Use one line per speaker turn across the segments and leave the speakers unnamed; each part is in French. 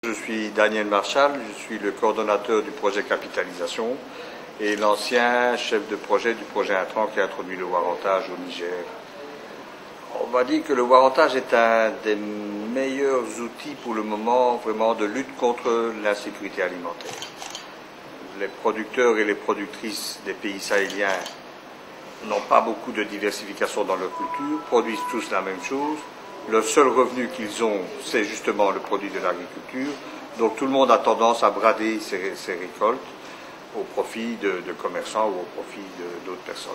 Je suis Daniel Marchal, je suis le coordonnateur du projet Capitalisation et l'ancien chef de projet du projet Intran qui a introduit le warantage au Niger. On va dire que le warantage est un des meilleurs outils pour le moment vraiment de lutte contre l'insécurité alimentaire. Les producteurs et les productrices des pays sahéliens n'ont pas beaucoup de diversification dans leur culture, produisent tous la même chose. Le seul revenu qu'ils ont, c'est justement le produit de l'agriculture. Donc tout le monde a tendance à brader ses récoltes au profit de commerçants ou au profit d'autres personnes.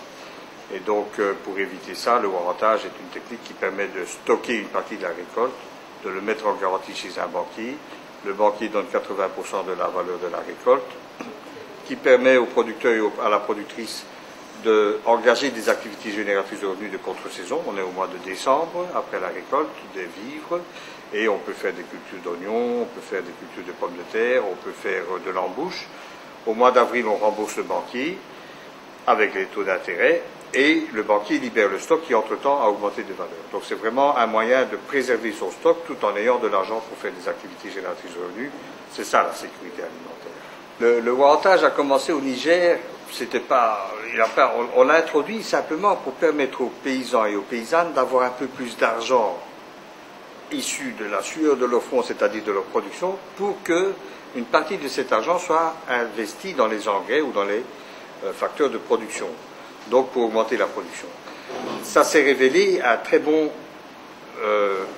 Et donc pour éviter ça, le warantage est une technique qui permet de stocker une partie de la récolte, de le mettre en garantie chez un banquier. Le banquier donne 80% de la valeur de la récolte, qui permet au producteur et à la productrice d'engager des activités génératrices de revenus de contre-saison. On est au mois de décembre, après la récolte, des vivres, et on peut faire des cultures d'oignons, on peut faire des cultures de pommes de terre, on peut faire de l'embouche. Au mois d'avril, on rembourse le banquier avec les taux d'intérêt, et le banquier libère le stock qui, entre-temps, a augmenté de valeur. Donc c'est vraiment un moyen de préserver son stock tout en ayant de l'argent pour faire des activités génératrices de revenus. C'est ça la sécurité alimentaire. Le warantage a commencé au Niger. On l'a introduit simplement pour permettre aux paysans et aux paysannes d'avoir un peu plus d'argent issu de la sueur de leur front, c'est-à-dire de leur production, pour qu'une partie de cet argent soit investi dans les engrais ou dans les facteurs de production, donc pour augmenter la production. Ça s'est révélé un très bon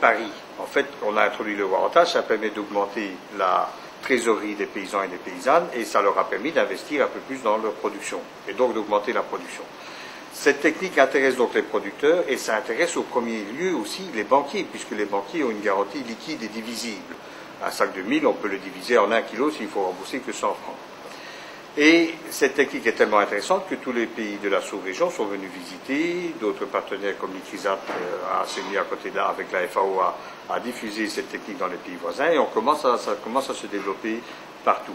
pari. En fait, on a introduit le warantage, ça permet d'augmenter la trésorerie des paysans et des paysannes, et ça leur a permis d'investir un peu plus dans leur production, et donc d'augmenter la production. Cette technique intéresse donc les producteurs, et ça intéresse au premier lieu aussi les banquiers, puisque les banquiers ont une garantie liquide et divisible. Un sac de 1000, on peut le diviser en 1 kilo s'il faut rembourser que 100 francs. Et cette technique est tellement intéressante que tous les pays de la sous-région sont venus visiter, d'autres partenaires comme l'ICRISAT s'est mis à côté de là avec la FAO à diffuser cette technique dans les pays voisins, et ça commence à se développer partout.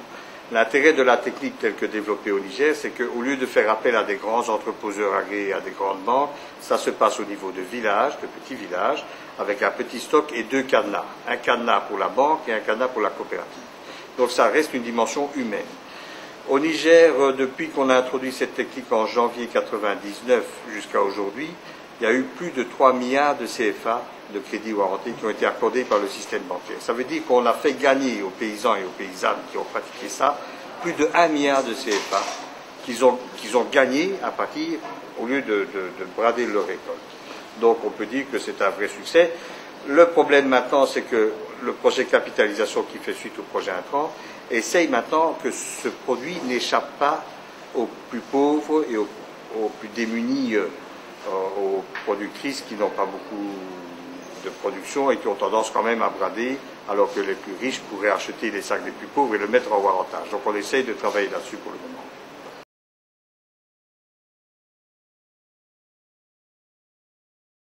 L'intérêt de la technique telle que développée au Niger, c'est qu'au lieu de faire appel à des grands entreposeurs agréés, à des grandes banques, ça se passe au niveau de villages, de petits villages, avec un petit stock et 2 cadenas. Un cadenas pour la banque et un cadenas pour la coopérative. Donc ça reste une dimension humaine. Au Niger, depuis qu'on a introduit cette technique en janvier 1999 jusqu'à aujourd'hui, il y a eu plus de 3 milliards de CFA de crédits warantés qui ont été accordés par le système bancaire. Ça veut dire qu'on a fait gagner aux paysans et aux paysannes qui ont pratiqué ça plus de 1 milliard de CFA qu'ils ont gagné à partir, au lieu de brader leur récolte. Donc on peut dire que c'est un vrai succès. Le problème maintenant, c'est que le projet Capitalisation qui fait suite au projet Intran essaye maintenant que ce produit n'échappe pas aux plus pauvres et aux plus démunis, aux productrices qui n'ont pas beaucoup de production et qui ont tendance quand même à brader, alors que les plus riches pourraient acheter les sacs des plus pauvres et le mettre en warantage. Donc on essaye de travailler là-dessus pour le moment.